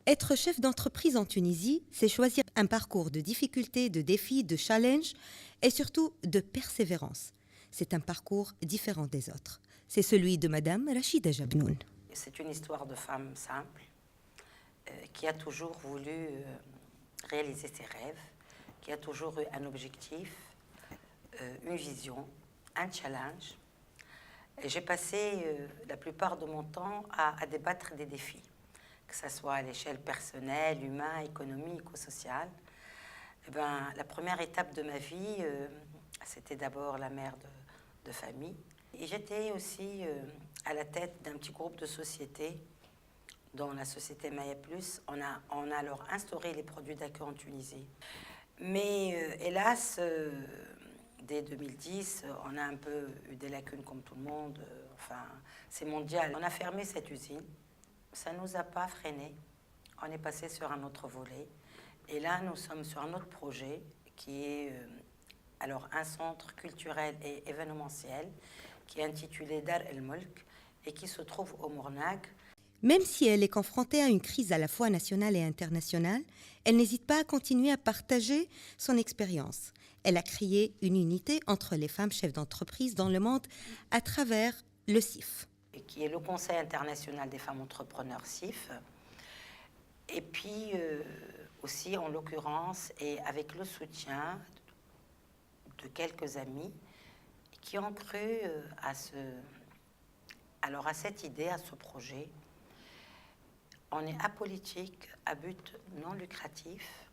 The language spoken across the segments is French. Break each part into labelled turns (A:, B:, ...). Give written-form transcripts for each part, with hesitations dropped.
A: Être chef d'entreprise en Tunisie, c'est choisir un parcours de difficultés, de défis, de challenges et surtout de persévérance. C'est un parcours différent des autres. C'est celui de Madame Rachida Jabnoun.
B: C'est une histoire de femme simple qui a toujours voulu réaliser ses rêves, qui a toujours eu un objectif, une vision, un challenge. Et j'ai passé la plupart de mon temps à débattre des défis, que ce soit à l'échelle personnelle, humaine, économique ou sociale. La première étape de ma vie, c'était d'abord la mère de famille. Et j'étais aussi à la tête d'un petit groupe de sociétés, dont la société Maya Plus. On a alors instauré les produits d'accueil en Tunisie. Mais hélas, dès 2010, on a un peu eu des lacunes comme tout le monde. Enfin, c'est mondial. On a fermé cette usine. Ça ne nous a pas freinés. On est passé sur un autre volet. Et là, nous sommes sur un autre projet qui est alors un centre culturel et événementiel qui est intitulé Dar El Mulk et qui se trouve au Mournag.
A: Même si elle est confrontée à une crise à la fois nationale et internationale, elle n'hésite pas à continuer à partager son expérience. Elle a créé une unité entre les femmes chefs d'entreprise dans le monde à travers le CIF.
B: Et qui est le Conseil international des femmes entrepreneurs CIF. Et puis aussi, en l'occurrence, et avec le soutien de quelques amis qui ont cru à cette idée, à ce projet. On est apolitique, à but non lucratif.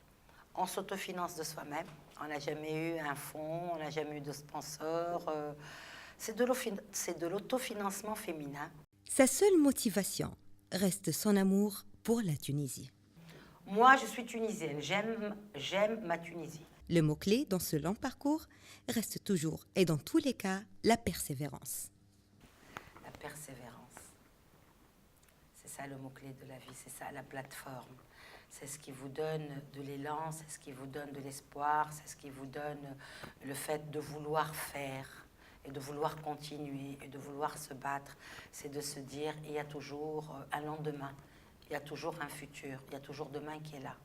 B: On s'autofinance de soi-même. On n'a jamais eu un fonds, on n'a jamais eu de sponsor. C'est de l'autofinancement féminin.
A: Sa seule motivation reste son amour pour la Tunisie.
B: Moi, je suis tunisienne. J'aime ma Tunisie.
A: Le mot-clé dans ce long parcours reste toujours et dans tous les cas la persévérance.
B: La persévérance. C'est ça le mot-clé de la vie, c'est ça la plateforme. C'est ce qui vous donne de l'élan, c'est ce qui vous donne de l'espoir, c'est ce qui vous donne le fait de vouloir faire et de vouloir continuer et de vouloir se battre. C'est de se dire, il y a toujours un lendemain, il y a toujours un futur, il y a toujours demain qui est là.